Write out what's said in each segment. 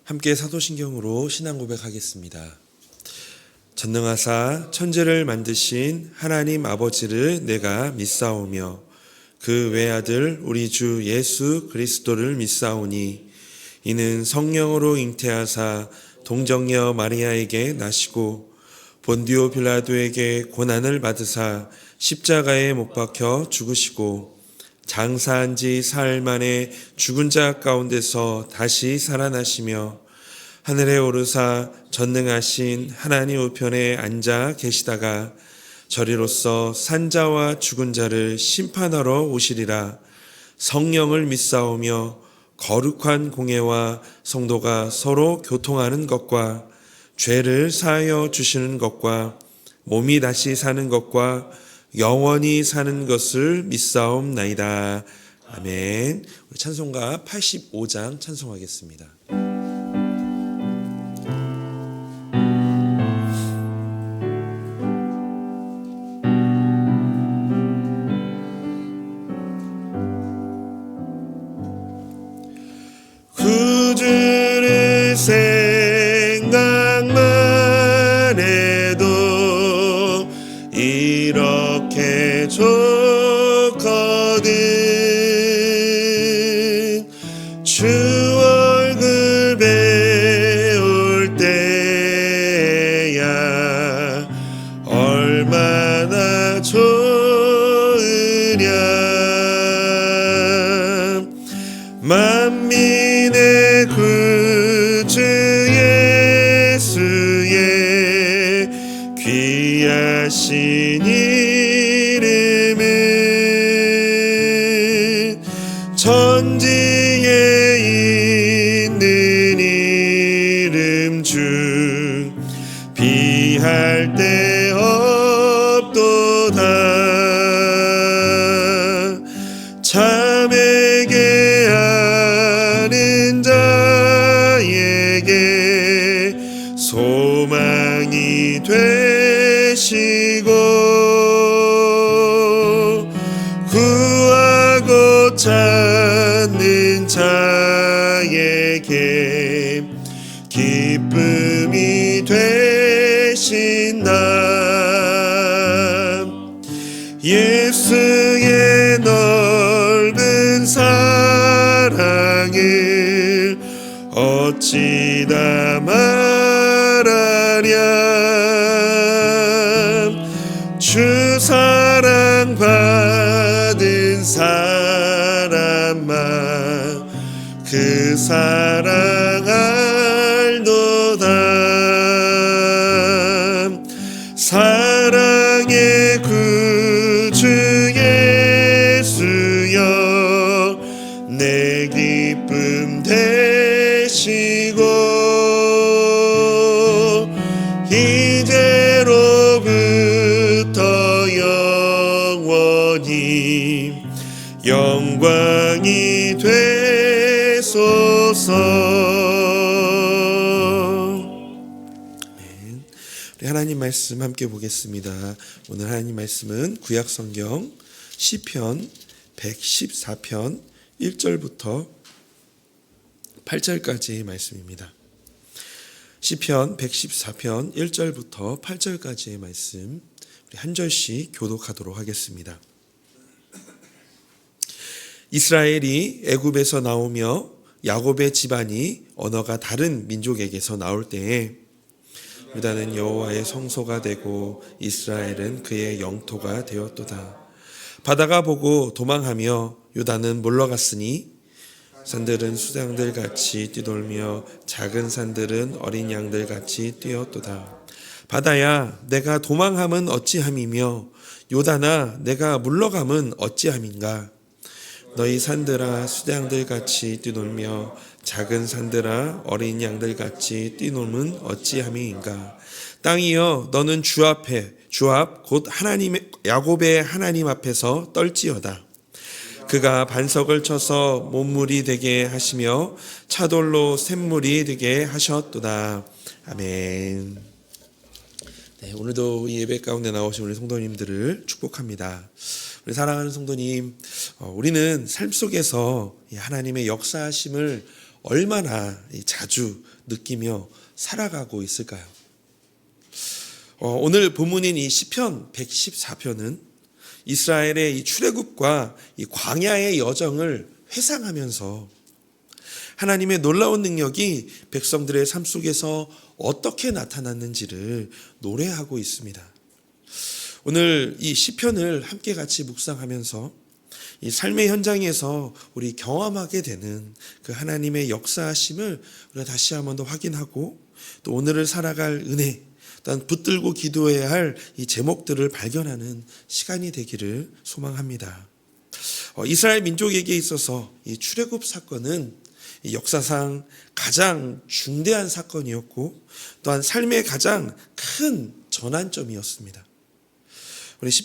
함께 사도신경으로 신앙 고백하겠습니다. 전능하사 천지를 만드신 하나님 아버지를 내가 믿사오며 그 외아들 우리 주 예수 그리스도를 믿사오니 이는 성령으로 잉태하사 동정녀 마리아에게 나시고 본디오 빌라도에게 고난을 받으사 십자가에 못 박혀 죽으시고 장사한 지 사흘 만에 죽은 자 가운데서 다시 살아나시며 하늘에 오르사 전능하신 하나님 우편에 앉아 계시다가 저리로서 산자와 죽은 자를 심판하러 오시리라. 성령을 믿사오며 거룩한 공예와 성도가 서로 교통하는 것과 죄를 사하여 주시는 것과 몸이 다시 사는 것과 영원히 사는 것을 믿사옵나이다. 아멘. 우리 찬송가 85장 찬송하겠습니다. 구주를 생각만 해도 이렇게 좋거든. 주 얼굴 배울 때야 얼마나 좋으랴. 만민의 구주 예수의 귀하신 이름은 천지에 있는 이름 중 비할 데 없도다. 참에게 아는 자에게 소망이 되시고 구하고 찾는 자에게 기쁨이 되신다. 예수의 넓은 사랑을 어찌 다 말하랴. 주 사랑 받은 사람만 그 사랑 알도다. 사랑의 구주 예수여 내 기쁨 되시고 이제로부터 영원히 영광이 되소서. 우리 하나님 말씀 함께 보겠습니다. 오늘 하나님 말씀은 구약성경 시편 114편 1절부터 8절까지의 말씀입니다. 시편 114편 1절부터 8절까지의 말씀 우리 한 절씩 교독하도록 하겠습니다. 이스라엘이 애굽에서 나오며 야곱의 집안이 언어가 다른 민족에게서 나올 때에 유다는 여호와의 성소가 되고 이스라엘은 그의 영토가 되었도다. 바다가 보고 도망하며 유다는 물러갔으니 산들은 수장들 같이 뛰돌며 작은 산들은 어린 양들 같이 뛰었도다. 바다야 내가 도망함은 어찌함이며 요단아 내가 물러감은 어찌함인가. 너희 산들아 수장들 같이 뛰놀며 작은 산들아 어린 양들 같이 뛰놀면 어찌함이인가. 땅이여 너는 주 앞 곧 하나님의 야곱의 하나님 앞에서 떨지어다. 그가 반석을 쳐서 못물이 되게 하시며 차돌로 샘물이 되게 하셨도다. 아멘. 네, 오늘도 이 예배 가운데 나오신 우리 성도님들을 축복합니다. 우리 사랑하는 성도님, 우리는 삶 속에서 하나님의 역사하심을 얼마나 자주 느끼며 살아가고 있을까요? 오늘 본문인 이 시편 114편은 이스라엘의 이 출애굽과 이 광야의 여정을 회상하면서 하나님의 놀라운 능력이 백성들의 삶 속에서 어떻게 나타났는지를 노래하고 있습니다. 오늘 이 시편을 함께 같이 묵상하면서 이 삶의 현장에서 우리 경험하게 되는 그 하나님의 역사하심을 우리가 다시 한번 더 확인하고 또 오늘을 살아갈 은혜, 또한 붙들고 기도해야 할 이 제목들을 발견하는 시간이 되기를 소망합니다. 이스라엘 민족에게 있어서 이 출애굽 사건은 이 역사상 가장 중대한 사건이었고 또한 삶의 가장 큰 전환점이었습니다.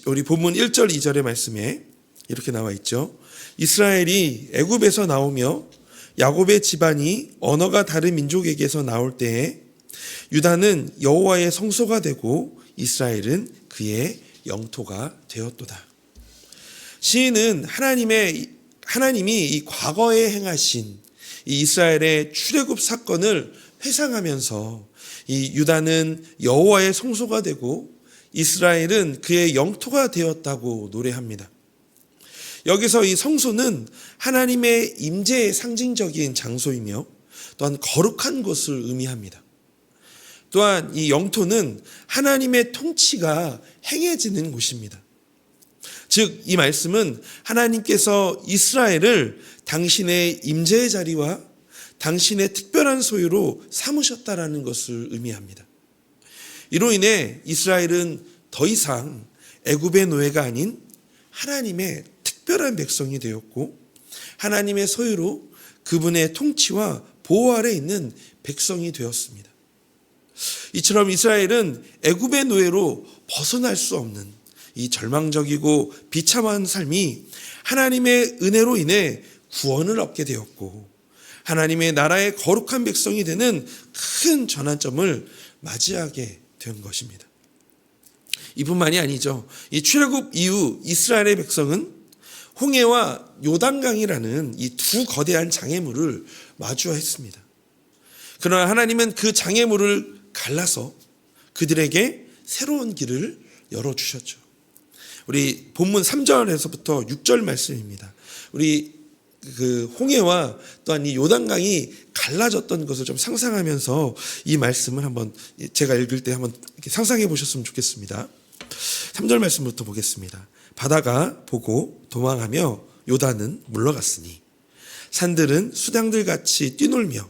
우리 본문 1절 2절의 말씀에 이렇게 나와 있죠. 이스라엘이 애굽에서 나오며 야곱의 집안이 언어가 다른 민족에게서 나올 때에 유다는 여호와의 성소가 되고 이스라엘은 그의 영토가 되었도다. 시인은 하나님이 이 과거에 행하신 이 이스라엘의 출애굽 사건을 회상하면서 이 유다는 여호와의 성소가 되고 이스라엘은 그의 영토가 되었다고 노래합니다. 여기서 이 성소는 하나님의 임재의 상징적인 장소이며 또한 거룩한 곳을 의미합니다. 또한 이 영토는 하나님의 통치가 행해지는 곳입니다. 즉, 이 말씀은 하나님께서 이스라엘을 당신의 임재의 자리와 당신의 특별한 소유로 삼으셨다라는 것을 의미합니다. 이로 인해 이스라엘은 더 이상 애굽의 노예가 아닌 하나님의 특별한 백성이 되었고 하나님의 소유로 그분의 통치와 보호 아래 있는 백성이 되었습니다. 이처럼 이스라엘은 애굽의 노예로 벗어날 수 없는 이 절망적이고 비참한 삶이 하나님의 은혜로 인해 구원을 얻게 되었고 하나님의 나라의 거룩한 백성이 되는 큰 전환점을 맞이하게 된 것입니다. 이뿐만이 아니죠. 이 출애굽 이후 이스라엘의 백성은 홍해와 요단강이라는 이 두 거대한 장애물을 마주했습니다. 그러나 하나님은 그 장애물을 갈라서 그들에게 새로운 길을 열어주셨죠. 우리 본문 3절에서부터 6절 말씀입니다. 우리 그 홍해와 또한 이 요단강이 갈라졌던 것을 좀 상상하면서 이 말씀을 한번 제가 읽을 때 한번 이렇게 상상해 보셨으면 좋겠습니다. 3절 말씀부터 보겠습니다. 바다가 보고 도망하며 요단은 물러갔으니 산들은 수양들같이 뛰놀며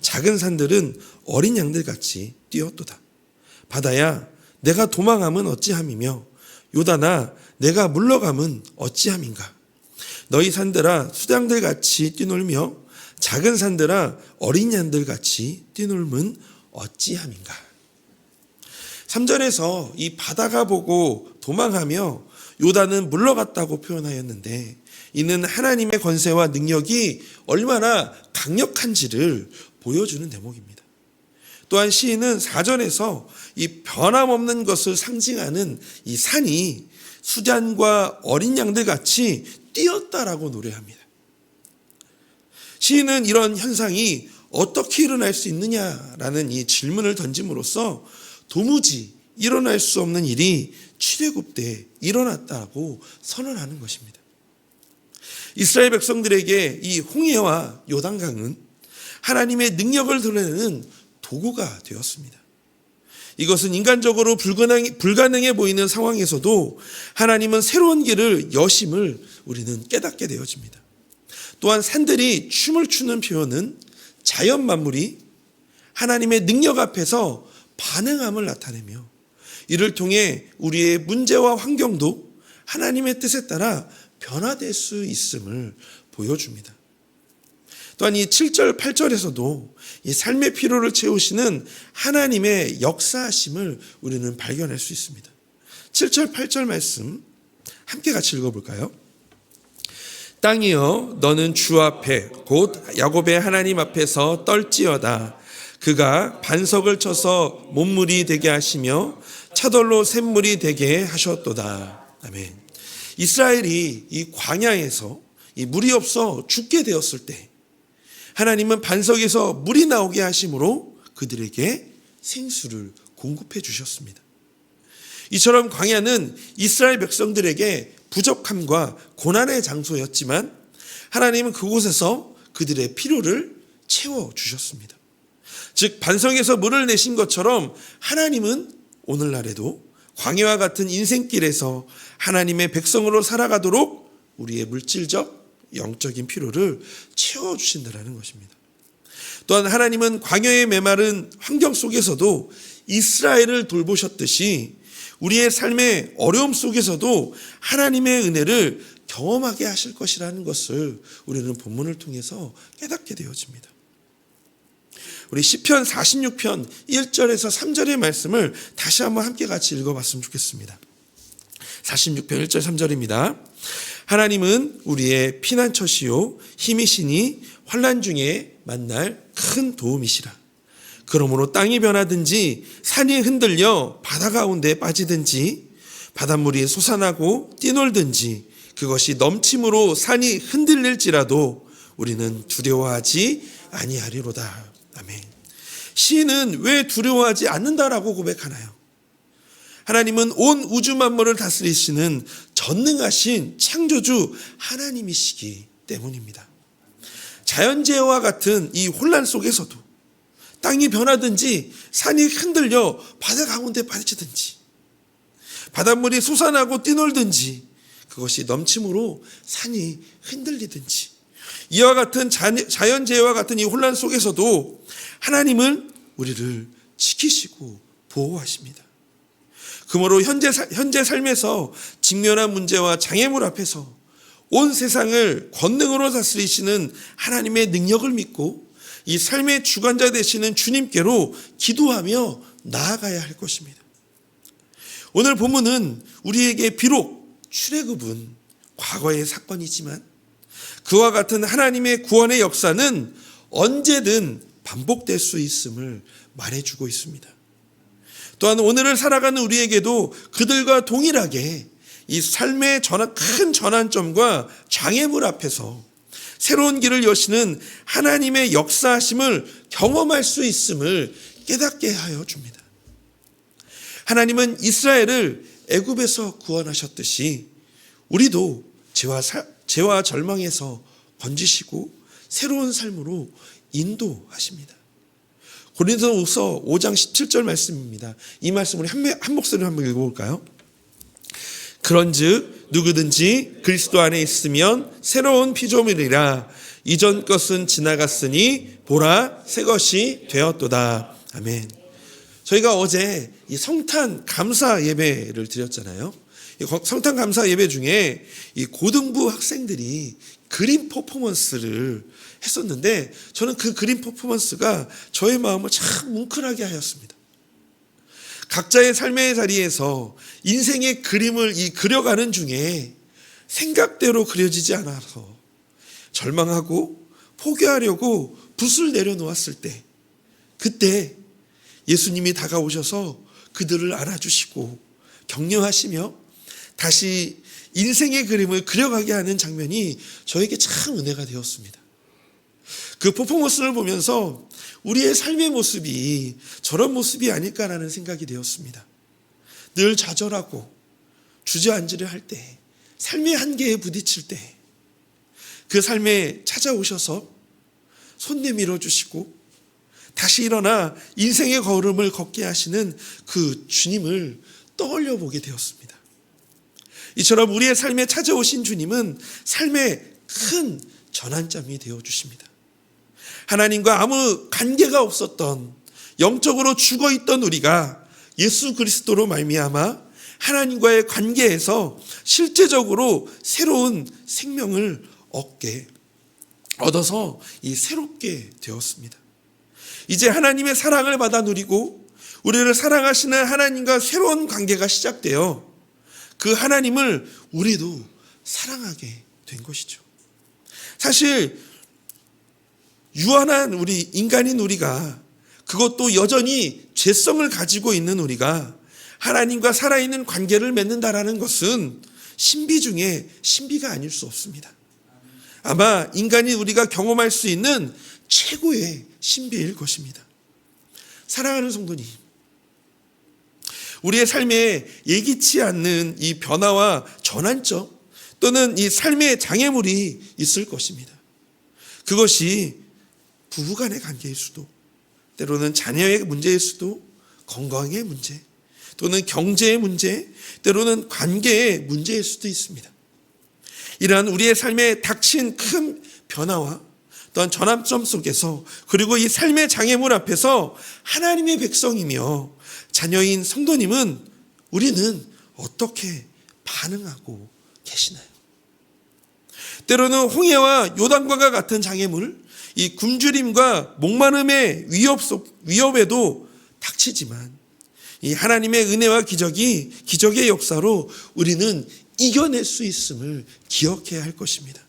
작은 산들은 어린 양들같이 뛰었도다. 바다야 내가 도망함은 어찌함이며 요단아 내가 물러감은 어찌함인가. 너희 산들아 수양들같이 뛰놀며 작은 산들아 어린 양들같이 뛰놀면 어찌함인가. 3절에서 이 바다가 보고 도망하며 요단은 물러갔다고 표현하였는데 이는 하나님의 권세와 능력이 얼마나 강력한지를 보여주는 대목입니다. 또한 시인은 4절에서 이 변함없는 것을 상징하는 이 산이 수잔과 어린 양들 같이 뛰었다라고 노래합니다. 시인은 이런 현상이 어떻게 일어날 수 있느냐라는 이 질문을 던짐으로써 도무지 일어날 수 없는 일이 출애굽 때 일어났다고 선언하는 것입니다. 이스라엘 백성들에게 이 홍해와 요단강은 하나님의 능력을 드러내는 도구가 되었습니다. 이것은 인간적으로 불가능해 보이는 상황에서도 하나님은 새로운 길을 여심을 우리는 깨닫게 되어집니다. 또한 산들이 춤을 추는 표현은 자연 만물이 하나님의 능력 앞에서 반응함을 나타내며 이를 통해 우리의 문제와 환경도 하나님의 뜻에 따라 변화될 수 있음을 보여줍니다. 또한 이 7절, 8절에서도 이 삶의 피로를 채우시는 하나님의 역사하심을 우리는 발견할 수 있습니다. 7절, 8절 말씀 함께 같이 읽어볼까요? 땅이여 너는 주 앞에 곧 야곱의 하나님 앞에서 떨지어다. 그가 반석을 쳐서 못물이 되게 하시며 차돌로 샘물이 되게 하셨도다. 아멘. 이스라엘이 이 광야에서 이 물이 없어 죽게 되었을 때 하나님은 반석에서 물이 나오게 하심으로 그들에게 생수를 공급해 주셨습니다. 이처럼 광야는 이스라엘 백성들에게 부족함과 고난의 장소였지만 하나님은 그곳에서 그들의 필요를 채워주셨습니다. 즉 반석에서 물을 내신 것처럼 하나님은 오늘날에도 광야와 같은 인생길에서 하나님의 백성으로 살아가도록 우리의 물질적, 영적인 필요를 채워주신다는 것입니다. 또한 하나님은 광야의 메마른 환경 속에서도 이스라엘을 돌보셨듯이 우리의 삶의 어려움 속에서도 하나님의 은혜를 경험하게 하실 것이라는 것을 우리는 본문을 통해서 깨닫게 되어집니다. 우리 시편 46편 1절에서 3절의 말씀을 다시 한번 함께 같이 읽어봤으면 좋겠습니다. 46편 1절 3절입니다. 하나님은 우리의 피난처시요 힘이시니 환난 중에 만날 큰 도움이시라. 그러므로 땅이 변하든지 산이 흔들려 바다 가운데 빠지든지 바닷물이 솟아나고 뛰놀든지 그것이 넘침으로 산이 흔들릴지라도 우리는 두려워하지 아니하리로다. 아멘. 시인은 왜 두려워하지 않는다라고 고백하나요? 하나님은 온 우주 만물을 다스리시는 전능하신 창조주 하나님이시기 때문입니다. 자연재해와 같은 이 혼란 속에서도 땅이 변하든지 산이 흔들려 바다 가운데 빠지든지 바닷물이 솟아나고 뛰놀든지 그것이 넘침으로 산이 흔들리든지 이와 같은 자연재해와 같은 이 혼란 속에서도 하나님은 우리를 지키시고 보호하십니다. 그러므로 현재 삶에서 직면한 문제와 장애물 앞에서 온 세상을 권능으로 다스리시는 하나님의 능력을 믿고 이 삶의 주관자 되시는 주님께로 기도하며 나아가야 할 것입니다. 오늘 본문은 우리에게 비록 출애굽은 과거의 사건이지만 그와 같은 하나님의 구원의 역사는 언제든 반복될 수 있음을 말해주고 있습니다. 또한 오늘을 살아가는 우리에게도 그들과 동일하게 이 삶의 큰 전환점과 장애물 앞에서 새로운 길을 여시는 하나님의 역사하심을 경험할 수 있음을 깨닫게 하여 줍니다. 하나님은 이스라엘을 애굽에서 구원하셨듯이 우리도 죄와 절망에서 건지시고 새로운 삶으로 인도하십니다. 고린도후서 5장 17절 말씀입니다. 이 말씀 우리 한 목소리로 한번 읽어볼까요? 그런즉 누구든지 그리스도 안에 있으면 새로운 피조물이라 이전 것은 지나갔으니 보라 새 것이 되었도다. 아멘. 저희가 어제 이 성탄 감사 예배를 드렸잖아요. 성탄 감사 예배 중에 이 고등부 학생들이 그림 퍼포먼스를 했었는데 저는 그 그림 퍼포먼스가 저의 마음을 참 뭉클하게 하였습니다. 각자의 삶의 자리에서 인생의 그림을 그려가는 중에 생각대로 그려지지 않아서 절망하고 포기하려고 붓을 내려놓았을 때 그때 예수님이 다가오셔서 그들을 안아주시고 격려하시며 다시 인생의 그림을 그려가게 하는 장면이 저에게 참 은혜가 되었습니다. 그 퍼포먼스를 보면서 우리의 삶의 모습이 저런 모습이 아닐까라는 생각이 되었습니다. 늘 좌절하고 주저앉으려 할 때, 삶의 한계에 부딪힐 때 그 삶에 찾아오셔서 손 내밀어 주시고 다시 일어나 인생의 걸음을 걷게 하시는 그 주님을 떠올려 보게 되었습니다. 이처럼 우리의 삶에 찾아오신 주님은 삶의 큰 전환점이 되어 주십니다. 하나님과 아무 관계가 없었던 영적으로 죽어있던 우리가 예수 그리스도로 말미암아 하나님과의 관계에서 실제적으로 새로운 생명을 얻어서 새롭게 되었습니다. 이제 하나님의 사랑을 받아 누리고 우리를 사랑하시는 하나님과 새로운 관계가 시작되어 그 하나님을 우리도 사랑하게 된 것이죠. 사실 유한한 우리 인간인 우리가, 그것도 여전히 죄성을 가지고 있는 우리가 하나님과 살아있는 관계를 맺는다라는 것은 신비 중에 신비가 아닐 수 없습니다. 아마 인간인 우리가 경험할 수 있는 최고의 신비일 것입니다. 사랑하는 성도님, 우리의 삶에 예기치 않는 이 변화와 전환점 또는 이 삶의 장애물이 있을 것입니다. 그것이 부부간의 관계일 수도, 때로는 자녀의 문제일 수도, 건강의 문제, 또는 경제의 문제, 때로는 관계의 문제일 수도 있습니다. 이러한 우리의 삶에 닥친 큰 변화와 또한 전환점 속에서, 그리고 이 삶의 장애물 앞에서 하나님의 백성이며 자녀인 성도님은, 우리는 어떻게 반응하고 계시나요? 때로는 홍해와 요단강과 같은 장애물, 이 굶주림과 목마름의 위협에도 닥치지만 이 하나님의 은혜와 기적의 역사로 우리는 이겨낼 수 있음을 기억해야 할 것입니다.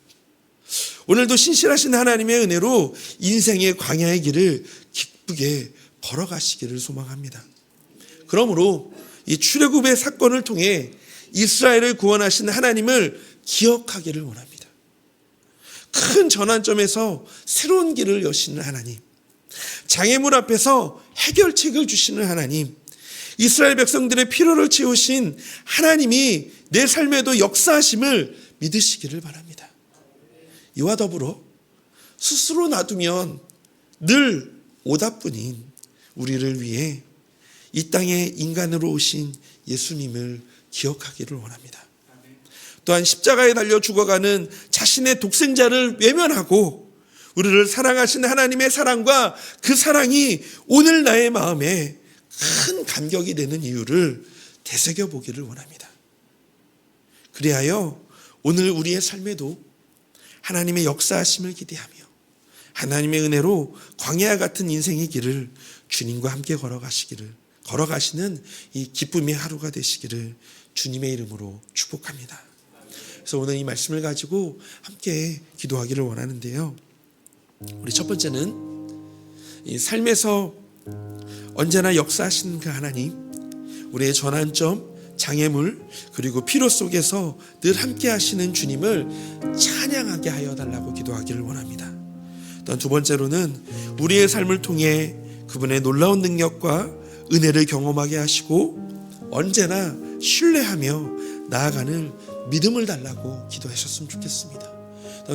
오늘도 신실하신 하나님의 은혜로 인생의 광야의 길을 기쁘게 걸어가시기를 소망합니다. 그러므로 이 출애굽의 사건을 통해 이스라엘을 구원하신 하나님을 기억하기를 원합니다. 큰 전환점에서 새로운 길을 여시는 하나님, 장애물 앞에서 해결책을 주시는 하나님, 이스라엘 백성들의 필요를 채우신 하나님이 내 삶에도 역사하심을 믿으시기를 바랍니다. 이와 더불어 스스로 놔두면 늘 오답뿐인 우리를 위해 이 땅에 인간으로 오신 예수님을 기억하기를 원합니다. 또한 십자가에 달려 죽어가는 자신의 독생자를 외면하고 우리를 사랑하시는 하나님의 사랑과 그 사랑이 오늘 나의 마음에 큰 감격이 되는 이유를 되새겨보기를 원합니다. 그리하여 오늘 우리의 삶에도 하나님의 역사하심을 기대하며 하나님의 은혜로 광야와 같은 인생의 길을 주님과 함께 걸어가시는 이 기쁨의 하루가 되시기를 주님의 이름으로 축복합니다. 그래서 오늘 이 말씀을 가지고 함께 기도하기를 원하는데요. 우리 첫 번째는 이 삶에서 언제나 역사하시는 그 하나님, 우리의 전환점, 장애물, 그리고 필요 속에서 늘 함께 하시는 주님을 찬양하게 하여 달라고 기도하기를 원합니다. 또한 두 번째로는 우리의 삶을 통해 그분의 놀라운 능력과 은혜를 경험하게 하시고 언제나 신뢰하며 나아가는 믿음을 달라고 기도하셨으면 좋겠습니다.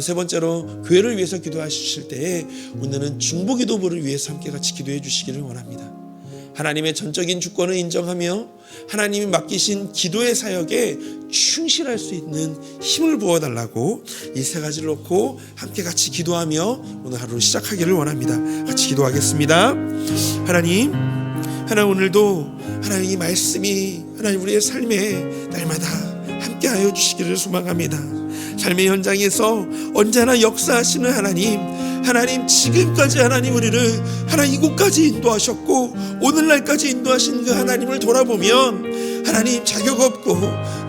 세 번째로 교회를 위해서 기도하실 때에 오늘은 중보기도부를 위해서 함께 같이 기도해 주시기를 원합니다. 하나님의 전적인 주권을 인정하며 하나님이 맡기신 기도의 사역에 충실할 수 있는 힘을 부어달라고 이 세 가지를 놓고 함께 같이 기도하며 오늘 하루 시작하기를 원합니다. 같이 기도하겠습니다. 하나님 오늘도 하나님 이 말씀이 하나님 우리의 삶에 날마다 함께하여 주시기를 소망합니다. 삶의 현장에서 언제나 역사하시는 하나님 지금까지 하나님 우리를 하나님 이곳까지 인도하셨고 오늘날까지 인도하신 그 하나님을 돌아보면 하나님 자격 없고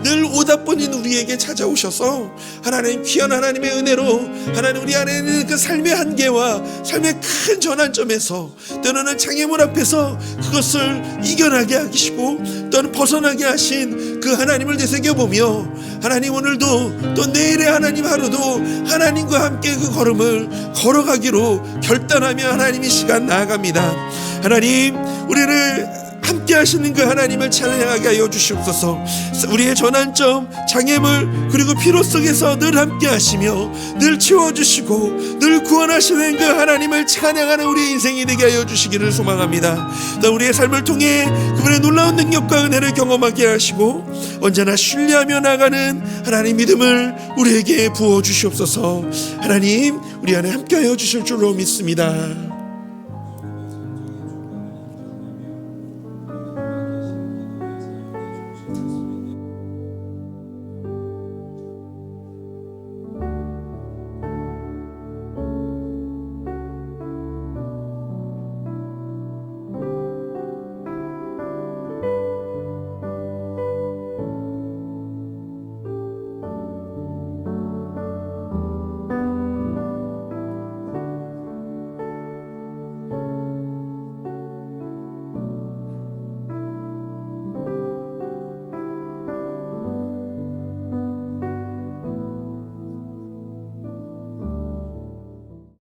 늘 오답뿐인 우리에게 찾아오셔서 하나님 귀한 하나님의 은혜로 하나님 우리 안에 있는 그 삶의 한계와 삶의 큰 전환점에서 때로는 장애물 앞에서 그것을 이겨나게 하시고 또는 벗어나게 하신 그 하나님을 되새겨보며 하나님 오늘도 또 내일의 하나님 하루도 하나님과 함께 그 걸음을 걸어가기로 결단하며 하나님 이 시간 나아갑니다. 하나님 우리를 함께 하시는 그 하나님을 찬양하게 하여 주시옵소서. 우리의 전환점, 장애물 그리고 필요 속에서 늘 함께 하시며 늘 채워주시고 늘 구원하시는 그 하나님을 찬양하는 우리의 인생이 되게 하여 주시기를 소망합니다. 또 우리의 삶을 통해 그분의 놀라운 능력과 은혜를 경험하게 하시고 언제나 신뢰하며 나가는 하나님 믿음을 우리에게 부어주시옵소서. 하나님 우리 안에 함께 하여 주실 줄로 믿습니다.